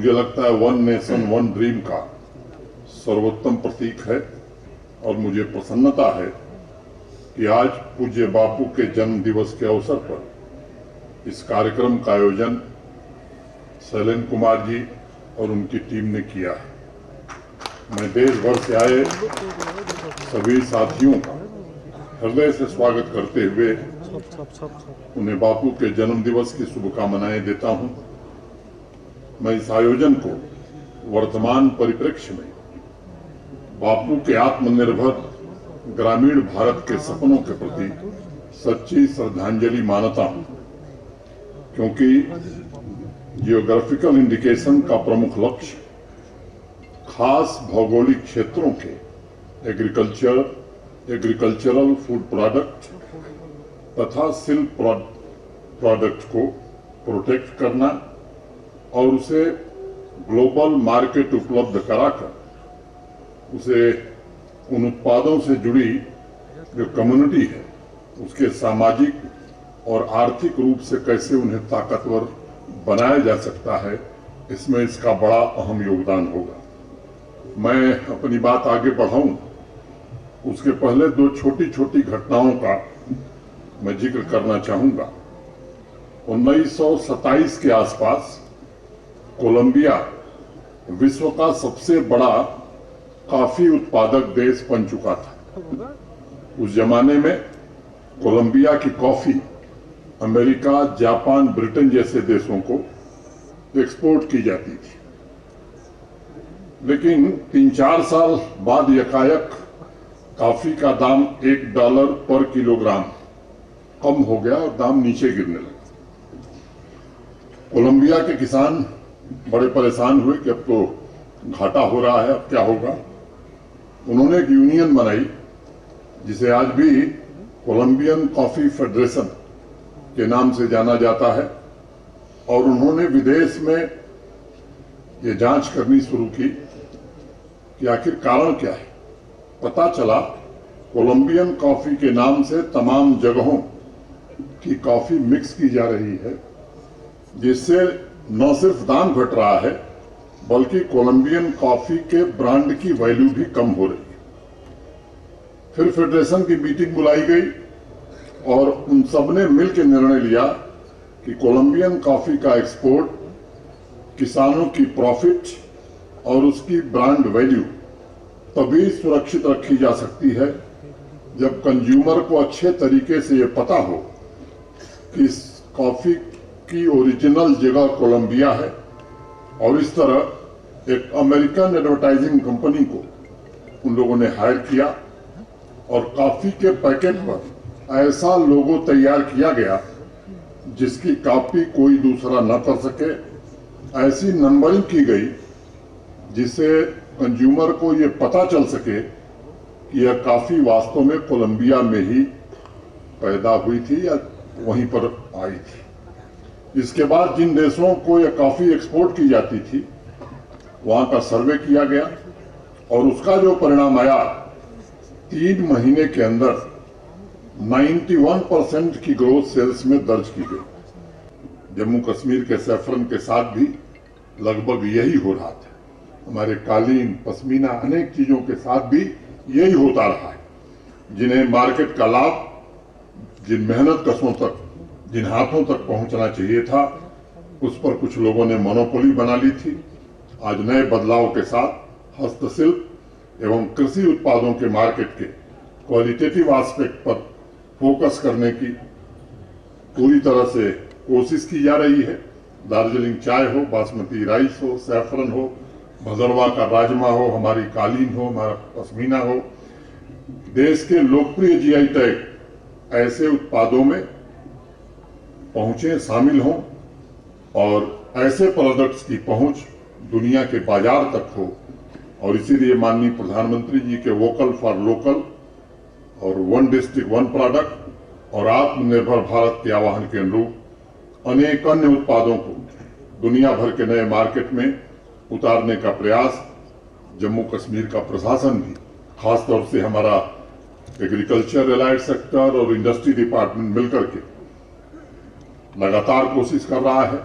मुझे लगता है वन नेशन वन ड्रीम का सर्वोत्तम प्रतीक है और मुझे प्रसन्नता है कि आज पूज्य बापू के जन्म दिवस के अवसर पर इस कार्यक्रम का आयोजन शैलेंद्र कुमार जी और उनकी टीम ने किया है। मैं देश भर से आए सभी साथियों का हृदय से स्वागत करते हुए उन्हें बापू के जन्म दिवस की शुभकामनाएं देता हूं। मैं इस आयोजन को वर्तमान परिप्रेक्ष्य में बापू के आत्मनिर्भर ग्रामीण भारत के सपनों के प्रति सच्ची श्रद्धांजलि मानता हूं, क्योंकि जियोग्राफिकल इंडिकेशन का प्रमुख लक्ष्य खास भौगोलिक क्षेत्रों के एग्रीकल्चरल फूड प्रोडक्ट तथा सिल्क प्रोडक्ट को प्रोटेक्ट करना और उसे ग्लोबल मार्केट उपलब्ध कराकर उसे उन उत्पादों से जुड़ी जो कम्युनिटी है उसके सामाजिक और आर्थिक रूप से कैसे उन्हें ताकतवर बनाया जा सकता है, इसमें इसका बड़ा अहम योगदान होगा। मैं अपनी बात आगे बढ़ाऊं उसके पहले दो छोटी छोटी घटनाओं का मैं जिक्र करना चाहूंगा। 1927 के आसपास कोलंबिया विश्व का सबसे बड़ा कॉफी उत्पादक देश बन चुका था। उस जमाने में कोलंबिया की कॉफी अमेरिका, जापान, ब्रिटेन जैसे देशों को एक्सपोर्ट की जाती थी, लेकिन 3-4 साल बाद यकायक कॉफी का दाम $1 पर किलोग्राम कम हो गया और दाम नीचे गिरने लगा। कोलंबिया के किसान बड़े परेशान हुए कि अब तो घाटा हो रहा है, अब क्या होगा। उन्होंने एक यूनियन बनाई जिसे आज भी कोलंबियन कॉफी फेडरेशन के नाम से जाना जाता है, और उन्होंने विदेश में ये जांच करनी शुरू की कि आखिर कारण क्या है। पता चला कोलंबियन कॉफी के नाम से तमाम जगहों की कॉफी मिक्स की जा रही है, जिससे न सिर्फ दाम घट रहा है बल्कि कोलंबियन कॉफी के ब्रांड की वैल्यू भी कम हो रही है। फिर फेडरेशन की मीटिंग बुलाई गई और उन सबने मिलकर निर्णय लिया कि कोलंबियन कॉफी का एक्सपोर्ट किसानों की प्रॉफिट और उसकी ब्रांड वैल्यू तभी सुरक्षित रखी जा सकती है जब कंज्यूमर को अच्छे तरीके से ये पता हो कि इस कॉफी की ओरिजिनल जगह कोलंबिया है। और इस तरह एक अमेरिकन एडवर्टाइजिंग कंपनी को उन लोगों ने हायर किया और कॉफी के पैकेट पर ऐसा लोगो तैयार किया गया जिसकी कॉपी कोई दूसरा न कर सके। ऐसी नंबरिंग की गई जिससे कंज्यूमर को ये पता चल सके कि यह कॉफी वास्तव में कोलंबिया में ही पैदा हुई थी या वहीं पर आई थी। इसके बाद जिन देशों को यह कॉफी एक्सपोर्ट की जाती थी वहां का सर्वे किया गया और उसका जो परिणाम आया, 3 महीने के अंदर 91% की ग्रोथ सेल्स में दर्ज की गई। जम्मू कश्मीर के सैफरन के साथ भी लगभग यही हो रहा था। हमारे कालीन, पश्मीना, अनेक चीजों के साथ भी यही होता रहा है। जिन्हें मार्केट का लाभ जिन मेहनत कशों तक, जिन हाथों तक पहुंचना चाहिए था, उस पर कुछ लोगों ने मोनोपोली बना ली थी। आज नए बदलाव के साथ हस्तशिल्प एवं कृषि उत्पादों के मार्केट के क्वालिटेटिव एस्पेक्ट पर फोकस करने की पूरी तरह से कोशिश की जा रही है। दार्जिलिंग चाय हो, बासमती राइस हो, सैफरन हो, भदरवा का राजमा हो, हमारी कालीन हो, हमारा पश्मीना हो, देश के लोकप्रिय जीआई टैग ऐसे उत्पादों में पहुंचे, शामिल हों और ऐसे प्रोडक्ट्स की पहुंच दुनिया के बाजार तक हो। और इसीलिए माननीय प्रधानमंत्री जी के वोकल फॉर लोकल और वन डिस्ट्रिक्ट वन प्रोडक्ट और आत्मनिर्भर भारत के आह्वान के अनुरूप अनेक अन्य उत्पादों को दुनिया भर के नए मार्केट में उतारने का प्रयास जम्मू कश्मीर का प्रशासन भी, खासतौर से हमारा एग्रीकल्चर एलाइड सेक्टर और इंडस्ट्री डिपार्टमेंट मिलकर के लगातार कोशिश कर रहा है।